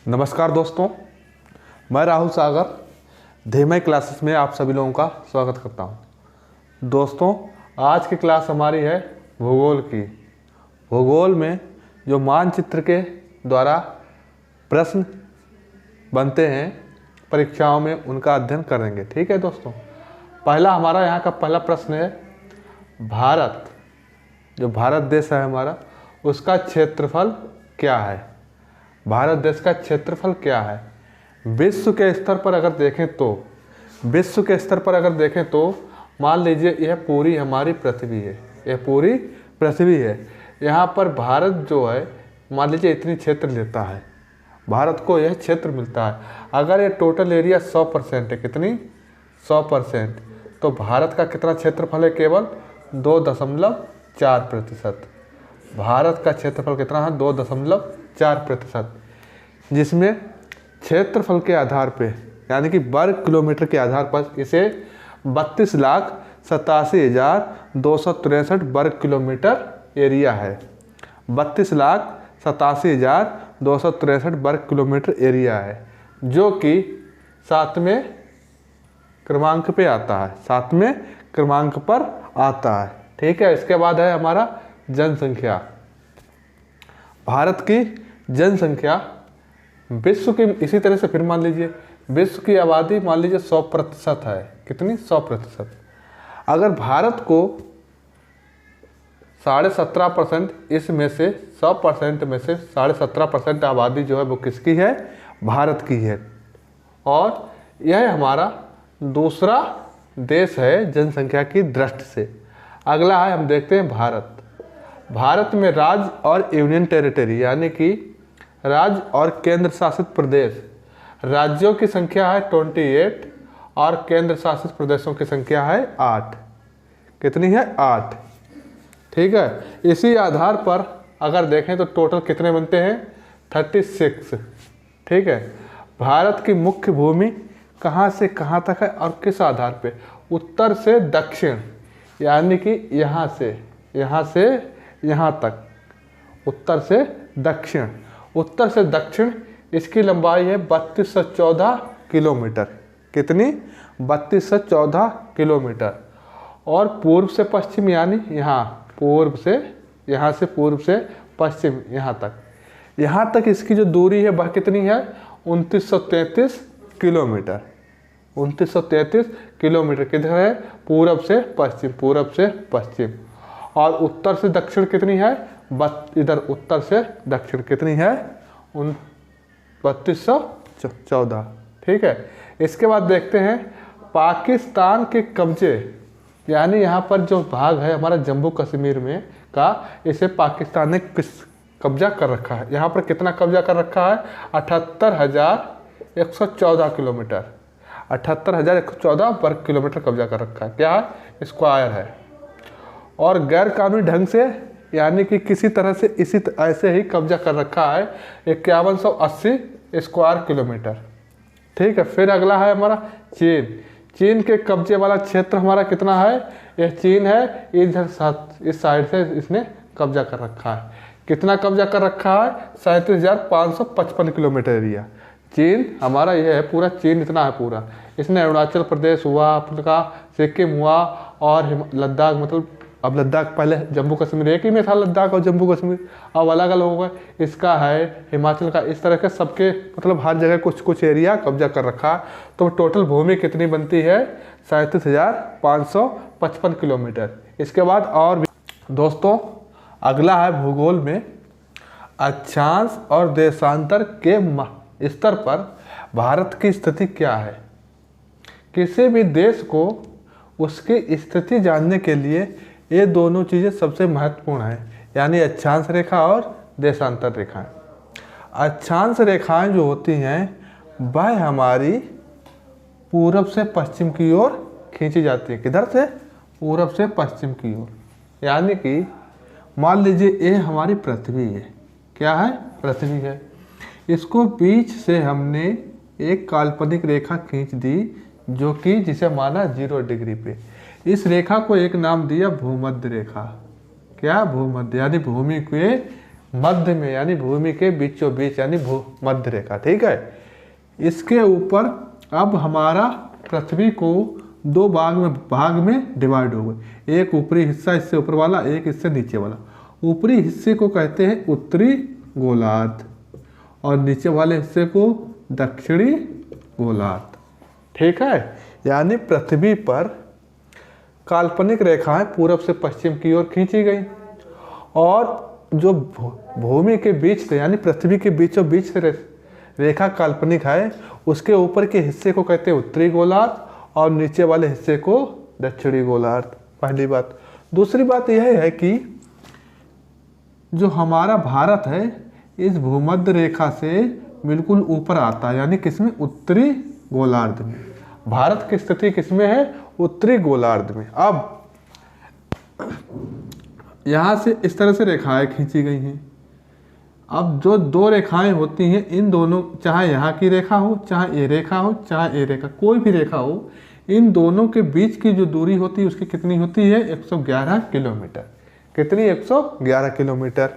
नमस्कार दोस्तों, मैं राहुल सागर धीमे क्लासेस में आप सभी लोगों का स्वागत करता हूं। दोस्तों, आज की क्लास हमारी है भूगोल की। भूगोल में जो मानचित्र के द्वारा प्रश्न बनते हैं परीक्षाओं में, उनका अध्ययन करेंगे। ठीक है दोस्तों, पहला हमारा यहाँ का पहला प्रश्न है, भारत जो भारत देश है हमारा, उसका क्षेत्रफल क्या है? भारत देश का क्षेत्रफल क्या है? विश्व के स्तर पर अगर देखें तो मान लीजिए यह पूरी हमारी पृथ्वी है, यह पूरी पृथ्वी है। यहाँ पर भारत जो है मान लीजिए इतनी क्षेत्र लेता है, भारत को यह क्षेत्र मिलता है। अगर ये टोटल एरिया 100% है, कितनी 100%, तो भारत का कितना क्षेत्रफल है? केवल 2.4%। भारत का क्षेत्रफल कितना है? 2.4%, जिसमें क्षेत्रफल के आधार पे यानी कि वर्ग किलोमीटर के आधार पर इसे 32,87,263 वर्ग किलोमीटर एरिया है। 32,87,263 वर्ग किलोमीटर एरिया है, जो कि 7वें क्रमांक पे आता है, 7वें क्रमांक पर आता है। ठीक है, इसके बाद है हमारा जनसंख्या। भारत की जनसंख्या विश्व की, इसी तरह से फिर मान लीजिए विश्व की आबादी मान लीजिए 100% है। कितनी? 100%। अगर भारत को 17.5%, इसमें से 100% में से 17.5% आबादी जो है वो किसकी है? भारत की है। और यह हमारा दूसरा देश है जनसंख्या की दृष्टि से। अगला है, हम देखते हैं भारत में राज्य और यूनियन टेरिटरी यानी कि राज्य और केंद्र शासित प्रदेश, राज्यों की संख्या है 28 और केंद्र शासित प्रदेशों की संख्या है 8। कितनी है? 8। ठीक है, इसी आधार पर अगर देखें तो टोटल कितने बनते हैं? 36। ठीक है, भारत की मुख्य भूमि कहाँ से कहाँ तक है और किस आधार पे? उत्तर से दक्षिण, यानी कि यहाँ से यहाँ तक, उत्तर से दक्षिण। उत्तर से दक्षिण इसकी लंबाई है 3214 किलोमीटर। कितनी? 3214 किलोमीटर। और पूर्व से पश्चिम यानी यहाँ पूर्व से पश्चिम यहाँ तक इसकी जो दूरी है वह कितनी है? 2933 किलोमीटर। 2933 किलोमीटर किधर है? पूरब से पश्चिम। और उत्तर से दक्षिण कितनी है? इधर उत्तर से दक्षिण कितनी है? 3214। ठीक है, इसके बाद देखते हैं पाकिस्तान के कब्जे, यानी यहाँ पर जो भाग है हमारा जम्मू कश्मीर में का, इसे पाकिस्तान ने किस कब्जा कर रखा है? यहाँ पर कितना कब्जा कर रखा है? 78,114 किलोमीटर, 78,114 वर्ग किलोमीटर कब्जा कर रखा है। क्या है? स्क्वायर है। और गैर कानूनी ढंग से यानी कि किसी तरह से ऐसे ही कब्जा कर रखा है 5180 स्क्वायर किलोमीटर। ठीक है, फिर अगला है हमारा चीन के कब्जे वाला क्षेत्र हमारा कितना है? यह चीन है, इधर इस साइड से इसने कब्जा कर रखा है। कितना कब्जा कर रखा है? 37,555 किलोमीटर एरिया। चीन हमारा यह है, पूरा चीन इतना है पूरा। इसने अरुणाचल प्रदेश हुआ, आपका सिक्किम हुआ और लद्दाख, मतलब अब लद्दाख, पहले जम्मू कश्मीर एक ही में था, लद्दाख और जम्मू कश्मीर, अब अलग अलग हो गए। इसका है हिमाचल का, इस तरह के सबके मतलब हर जगह कुछ एरिया कब्जा कर रखा। तो टोटल भूमि कितनी बनती है? 37,555 किलोमीटर। इसके बाद और भी दोस्तों, अगला है भूगोल में अक्षांश और देशांतर के स्तर पर भारत की स्थिति क्या है? किसी भी देश को उसकी स्थिति जानने के लिए ये दोनों चीज़ें सबसे महत्वपूर्ण हैं, यानी अक्षांश रेखा और देशांतर रेखाएं। अक्षांश रेखाएं जो होती हैं वह हमारी पूरब से पश्चिम की ओर खींची जाती है। किधर से? पूरब से पश्चिम की ओर। यानी कि मान लीजिए ये हमारी पृथ्वी है। क्या है? पृथ्वी है। इसको बीच से हमने एक काल्पनिक रेखा खींच दी, जो कि जिसे माना 0 डिग्री पे। इस रेखा को एक नाम दिया भूमध्य रेखा। क्या? भूमध्य, यानी भूमि के मध्य में यानी भूमि के बीचों बीच यानी मध्य रेखा, ठीक है। इसके ऊपर अब हमारा पृथ्वी को दो भाग में डिवाइड हो गए। एक ऊपरी हिस्सा इससे ऊपर वाला, एक इससे नीचे वाला। ऊपरी हिस्से को कहते हैं उत्तरी गोलार्ध और नीचे वाले हिस्से को दक्षिणी गोलार्ध, ठीक है। यानी पृथ्वी पर काल्पनिक रेखाएं पूरब से पश्चिम की ओर खींची गई और जो भूमि के बीच से यानी पृथ्वी के बीचों बीच से रेखा काल्पनिक है, उसके ऊपर के हिस्से को कहते हैं उत्तरी गोलार्ध और नीचे वाले हिस्से को दक्षिणी गोलार्ध। पहली बात। दूसरी बात यह है कि जो हमारा भारत है इस भूमध्य रेखा से बिल्कुल ऊपर आता है, यानी किसमें? उत्तरी गोलार्ध में। भारत की स्थिति किसमें है? उत्तरी गोलार्ध में। अब यहाँ से इस तरह से रेखाएं खींची गई हैं। अब जो दो रेखाएं होती हैं, इन दोनों, चाहे यहाँ की रेखा हो, चाहे ये रेखा हो, चाहे ये रेखा, कोई भी रेखा हो, इन दोनों के बीच की जो दूरी होती है उसकी कितनी होती है? 111 किलोमीटर। कितनी? 111 किलोमीटर।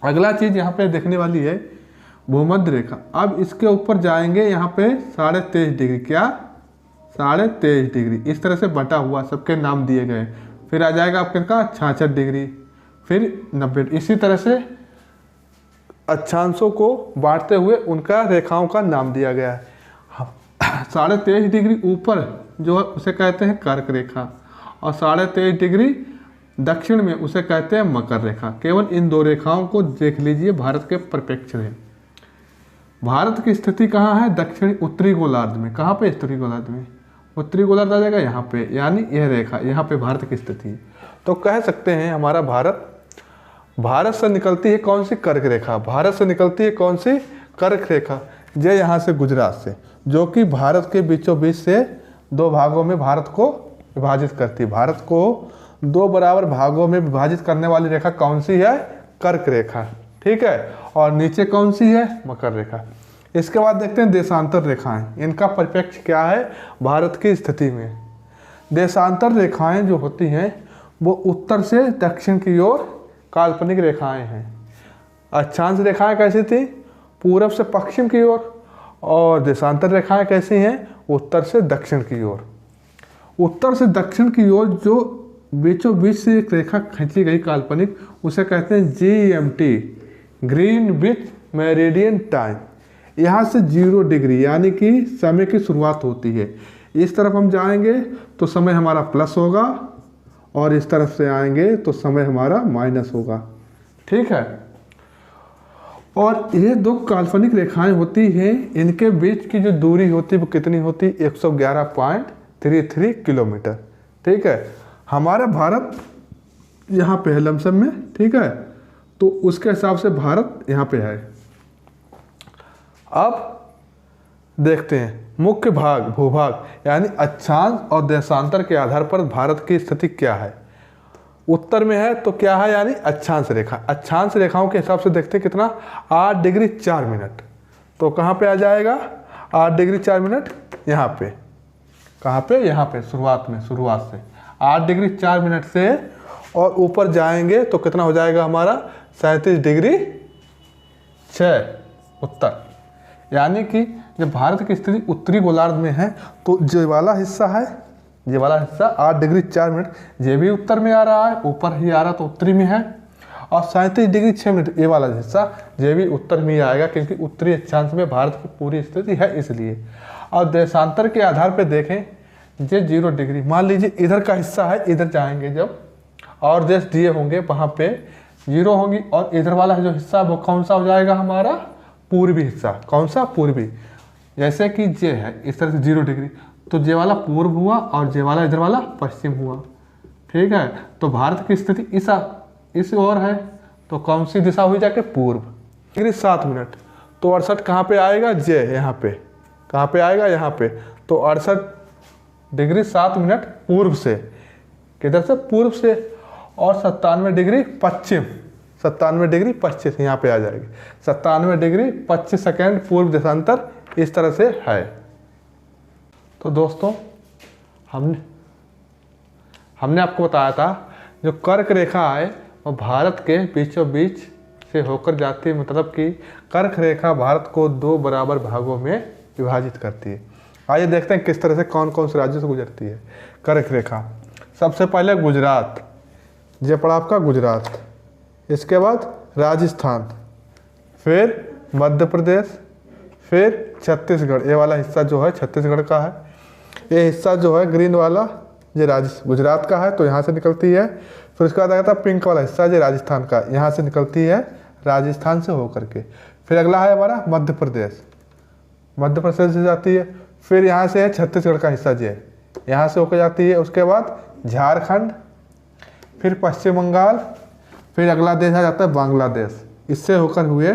अगला चीज यहाँ पे देखने वाली है भूमध्य रेखा। अब इसके ऊपर जाएंगे, यहाँ पे 23.5 डिग्री, क्या? 23.5 डिग्री इस तरह से बटा हुआ, सबके नाम दिए गए। फिर आ जाएगा आपके का 66 डिग्री, फिर 90। इसी तरह से अक्षांशों को बांटते हुए उनका रेखाओं का नाम दिया गया है। 23.5 डिग्री ऊपर जो है उसे कहते हैं कर्क रेखा और 23.5 डिग्री दक्षिण में उसे कहते हैं मकर रेखा। केवल इन दो रेखाओं को देख लीजिए भारत के परिप्रेक्ष्य में। भारत की स्थिति कहाँ है? दक्षिणी उत्तरी गोलार्ध में। कहाँ पे? उत्तरी गोलार्ध में। उत्तरी गोलार्ध आ जाएगा यहाँ पे, यानी यह रेखा, यहाँ पे भारत की स्थिति है। तो कह सकते हैं हमारा भारत से निकलती है कौन सी? कर्क रेखा। भारत से निकलती है कौन सी? कर्क रेखा। जो यहाँ से गुजरात से, जो कि भारत के बीचों बीच से दो भागों में भारत को विभाजित करती है। भारत को दो बराबर भागों में विभाजित करने वाली रेखा कौन सी है? कर्क रेखा, ठीक है। और नीचे कौन सी है? मकर रेखा। इसके बाद देखते हैं देशांतर रेखाएं। इनका परिप्रेक्ष्य क्या है भारत की स्थिति में? देशांतर रेखाएं जो होती हैं वो उत्तर से दक्षिण की ओर काल्पनिक रेखाएं हैं। अक्षांश रेखाएं कैसी थी? पूरब से पश्चिम की ओर। और देशांतर रेखाएं कैसी हैं? उत्तर से दक्षिण की ओर। उत्तर से दक्षिण की ओर जो बीचों बीच से एक रेखा खींची गई काल्पनिक, उसे कहते हैं GMT, ग्रीनविच मेरिडियन टाइम। यहाँ से 0 डिग्री यानी कि समय की शुरुआत होती है। इस तरफ हम जाएंगे तो समय हमारा प्लस होगा और इस तरफ से आएंगे तो समय हमारा माइनस होगा, ठीक है। और ये दो काल्पनिक रेखाएं होती हैं, इनके बीच की जो दूरी होती है वो कितनी होती है? 111.33 किलोमीटर, ठीक है। हमारा भारत यहाँ पे है लमसम में, ठीक है। तो उसके हिसाब से भारत यहाँ पे है। अब देखते हैं मुख्य भाग, भूभाग यानी अक्षांश और देशांतर के आधार पर भारत की स्थिति क्या है। उत्तर में है तो क्या है? यानी अक्षांश रेखा। अक्षांश रेखाओं के हिसाब से देखते हैं कितना? 8 डिग्री 4 मिनट। तो कहाँ पे आ जाएगा 8 डिग्री 4 मिनट? यहाँ पे। कहाँ पे? यहाँ पे शुरुआत से 8 डिग्री 4 मिनट से, और ऊपर जाएंगे तो कितना हो जाएगा हमारा? 37 डिग्री 6 उत्तर। यानी कि जब भारत की स्थिति उत्तरी गोलार्ध में है तो ये वाला हिस्सा है, ये वाला हिस्सा 8 डिग्री 4 मिनट, ये भी उत्तर में आ रहा है, ऊपर ही आ रहा तो उत्तरी में है। और 37 डिग्री 6 मिनट ये वाला हिस्सा, ये भी उत्तर में ही आएगा क्योंकि उत्तरी अक्षांश में भारत की पूरी स्थिति है इसलिए। और देशांतर के आधार पर देखें, ये 0 डिग्री, मान लीजिए इधर का हिस्सा है, इधर जाएंगे जब और देश दिए होंगे वहाँ पे 0 होंगी, और इधर वाला जो हिस्सा वो कौन सा हो जाएगा हमारा? पूर्वी हिस्सा। कौन सा? पूर्वी। जैसे कि ये है इस तरह से 0 डिग्री, तो ये वाला पूर्व हुआ और ये वाला इधर वाला पश्चिम हुआ, ठीक है। तो भारत की स्थिति इस ओर है, तो कौन सी दिशा हुई जाके? पूर्व। डिग्री 7 मिनट, तो 68 कहाँ पे आएगा? ये यहाँ पे। कहाँ पे आएगा? यहाँ पे। तो 68 डिग्री 7 मिनट पूर्व से, किधर से? पूर्व से। और 97 डिग्री पश्चिम, 97 डिग्री 25 यहाँ पे आ जाएगी। 97 डिग्री 25 सेकेंड पूर्व देशांतर इस तरह से है। तो दोस्तों हमने आपको बताया था जो कर्क रेखा है और भारत के बीचों बीच से होकर जाती है, मतलब कि कर्क रेखा भारत को 2 बराबर भागों में विभाजित करती है। आइए देखते हैं किस तरह से कौन कौन से राज्यों से गुजरती है कर्क रेखा। सबसे पहले गुजरात, ये पड़ा आपका गुजरात, इसके बाद राजस्थान, फिर मध्य प्रदेश, फिर छत्तीसगढ़। ये वाला हिस्सा जो है छत्तीसगढ़ का है, ये हिस्सा जो है ग्रीन वाला ये गुजरात का है, तो यहाँ से निकलती है। फिर उसके बाद आता है पिंक वाला हिस्सा जो राजस्थान का, यहाँ से निकलती है राजस्थान से होकर के। फिर अगला है हमारा मध्य प्रदेश, मध्य प्रदेश से जाती है। फिर यहाँ से है छत्तीसगढ़ का हिस्सा जो है, यहाँ से होकर जाती है। उसके बाद झारखंड, फिर पश्चिम बंगाल, फिर अगला देश आ जाता है बांग्लादेश, इससे होकर हुए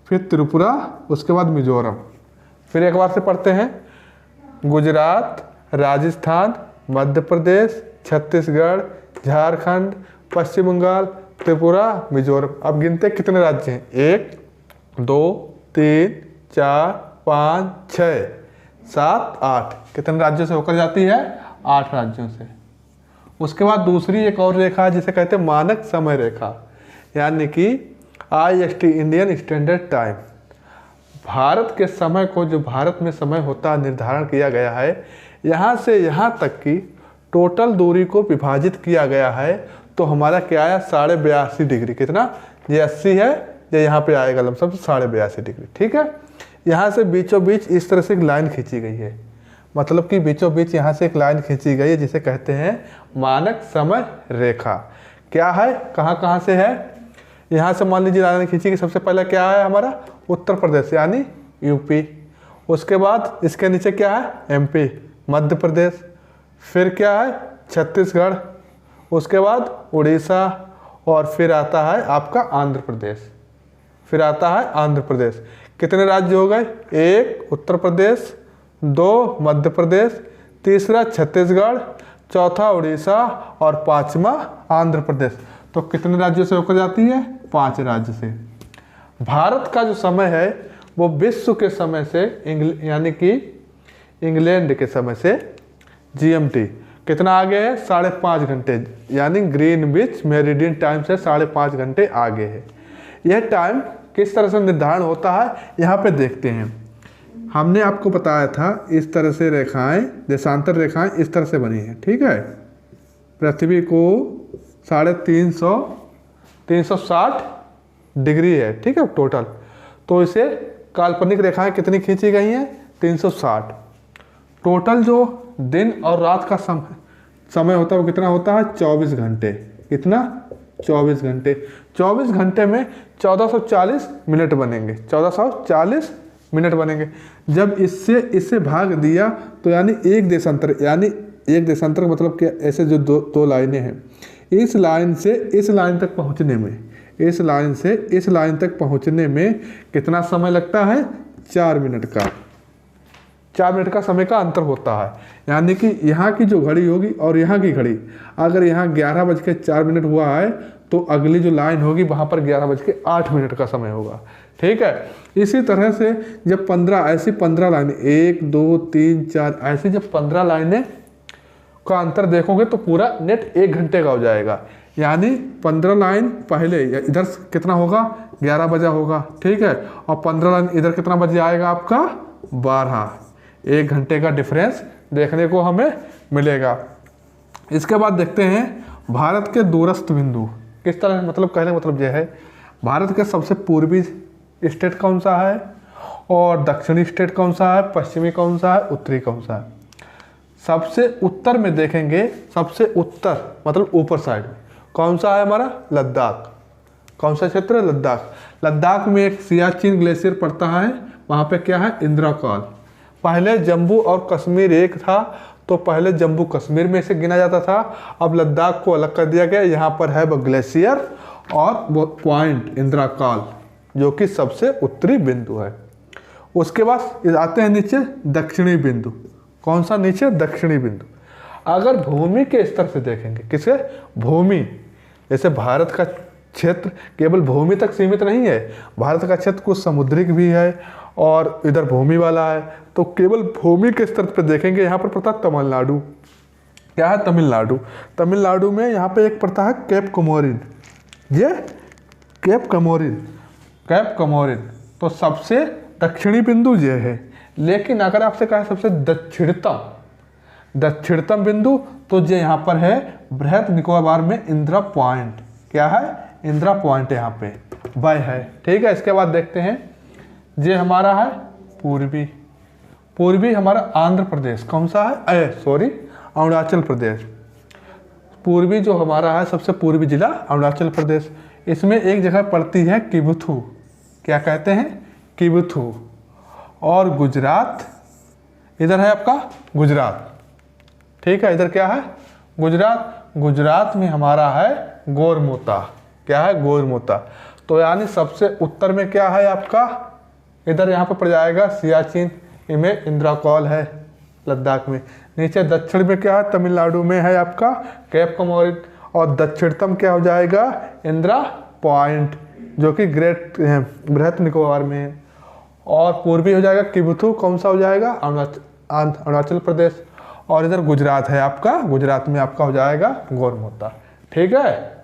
फिर त्रिपुरा, उसके बाद मिजोरम। फिर एक बार से पढ़ते हैं, गुजरात, राजस्थान, मध्य प्रदेश, छत्तीसगढ़, झारखंड, पश्चिम बंगाल, त्रिपुरा, मिजोरम। अब गिनते कितने राज्य हैं, 1 2 3 4 5 6 7 8, कितने राज्यों से होकर जाती है, 8 राज्यों से। उसके बाद दूसरी एक और रेखा है जिसे कहते हैं मानक समय रेखा, यानी कि IST, Indian standard time. Bharat के समय को, जो भारत में समय होता है, निर्धारण किया गया है, यहाँ से यहाँ तक की टोटल दूरी को विभाजित किया गया है। तो हमारा क्या आया, 82.5 डिग्री। कितना, ये 80 है, ये यहाँ पे आएगा लमसम 82.5 डिग्री। ठीक है, यहाँ से बीचों बीच इस तरह से एक लाइन खींची गई है, मतलब कि बीचों बीच यहाँ से एक लाइन खींची गई है जिसे कहते हैं मानक समय रेखा। क्या है, कहाँ कहाँ से है, यहाँ से मान लीजिए लाइन खींची गई। सबसे पहले क्या है हमारा, उत्तर प्रदेश यानी यूपी। उसके बाद इसके नीचे क्या है, MP, मध्य प्रदेश। फिर क्या है, छत्तीसगढ़। उसके बाद उड़ीसा, और फिर आता है आपका आंध्र प्रदेश। फिर आता है आंध्र प्रदेश। कितने राज्य हो गए, 1 उत्तर प्रदेश, 2 मध्य प्रदेश, तीसरा छत्तीसगढ़, चौथा उड़ीसा और 5वां आंध्र प्रदेश। तो कितने राज्यों से होकर जाती है, 5 राज्य से। भारत का जो समय है वो विश्व के समय से यानी कि इंग्लैंड के समय से GMT कितना आगे है, 5.5 घंटे, यानी ग्रीनविच मेरिडियन टाइम से 5.5 घंटे आगे है। यह टाइम किस तरह से निर्धारण होता है, यहाँ पे देखते हैं। हमने आपको बताया था इस तरह से रेखाएं, देशांतर रेखाएं इस तरह से बनी हैं। ठीक है, पृथ्वी को 360 डिग्री है, ठीक है टोटल। तो इसे काल्पनिक रेखाएं कितनी खींची गई हैं, 360। टोटल जो दिन और रात का समय होता है वो कितना होता है, 24 घंटे। कितना, 24 घंटे। 24 घंटे में 1440 मिनट बनेंगे, 1440 मिनट बनेंगे। जब इससे भाग दिया तो यानी एक देशांतर, यानी एक देशांतर का मतलब क्या, ऐसे जो दो लाइनें हैं, इस लाइन से इस लाइन तक पहुंचने में, इस लाइन से इस लाइन तक पहुंचने में कितना समय लगता है, 4 मिनट का। 4 मिनट का समय का अंतर होता है। यानी कि यहाँ की जो घड़ी होगी और यहाँ की घड़ी, अगर यहाँ 11:04 हुआ है तो अगली जो लाइन होगी वहाँ पर 11:08 का समय होगा। ठीक है, इसी तरह से जब 15 लाइनें, 1 2 3 4 ऐसी जब 15 लाइनें का अंतर देखोगे तो पूरा नेट 1 घंटे का हो जाएगा। यानी 15 लाइन पहले इधर कितना होगा, 11 बजा होगा। ठीक है, और 15 लाइन इधर कितना बजे आएगा आपका, 12। 1 घंटे का डिफरेंस देखने को हमें मिलेगा। इसके बाद देखते हैं भारत के दूरस्थ बिंदु किस तरह, मतलब कहने का मतलब यह है, भारत के सबसे पूर्वी स्टेट कौन सा है और दक्षिणी स्टेट कौन सा है, पश्चिमी कौन सा है, उत्तरी कौन सा है। सबसे उत्तर में देखेंगे, सबसे उत्तर मतलब ऊपर साइड कौन सा है हमारा, लद्दाख। कौन सा क्षेत्र है, लद्दाख। लद्दाख में एक सियाचिन ग्लेशियर पड़ता है, वहाँ पे क्या है, इंदिरा कॉल। पहले जम्मू और कश्मीर एक था, तो पहले जम्मू कश्मीर में से गिना जाता था, अब लद्दाख को अलग कर दिया गया। यहाँ पर है वो ग्लेशियर और वो पॉइंट इंदिरा कॉल जो कि सबसे उत्तरी बिंदु है। उसके बाद आते हैं नीचे दक्षिणी बिंदु। कौन सा नीचे, दक्षिणी बिंदु। अगर भूमि के स्तर से देखेंगे, किसे, भूमि, जैसे भारत का क्षेत्र केवल भूमि तक सीमित नहीं है, भारत का क्षेत्र कुछ समुद्रिक भी है और इधर भूमि वाला है। तो केवल भूमि के स्तर पर देखेंगे, यहाँ पर पड़ता है तमिलनाडु। क्या है, तमिलनाडु। तमिलनाडु में यहाँ पे एक पड़ता है केप कोमोरिन। ये केप कमोरिन, केप कमोरिन तो सबसे दक्षिणी बिंदु ये है। लेकिन अगर आपसे कहा सबसे दक्षिणतम बिंदु तो ये यहाँ पर है बृहद निकोबार में इंदिरा पॉइंट। क्या है? इंदिरा पॉइंट यहाँ पे बाय है। ठीक है, इसके बाद देखते हैं ये हमारा है पूर्वी हमारा आंध्र प्रदेश। कौन सा है? अरुणाचल प्रदेश। पूर्वी जो हमारा है सबसे पूर्वी जिला अरुणाचल प्रदेश। इसमें एक जगह पड़ती है किबुथु। क्या कहते हैं? किबुथु। और गुजरात, इधर है आपका गुजरात। ठीक है, इधर क्या है? गुजरात में हमारा है गोरमुता। क्या है? गोरमुता। तो यानी सबसे उत्तर में क्या है आपका? इधर यहाँ पे पड़ जाएगा सियाचिन, इनमें इंदिरा कॉल है लद्दाख में। नीचे दक्षिण में क्या है? तमिलनाडु में है आपका केप कमोरिन। और दक्षिणतम क्या हो जाएगा? इंदिरा पॉइंट, जो कि बृहद निकोबार में है। और पूर्वी हो जाएगा किबुथु। कौन सा हो जाएगा? अरुणाचल प्रदेश। और इधर गुजरात है आपका, गुजरात में आपका हो जाएगा गोरमुता। ठीक है।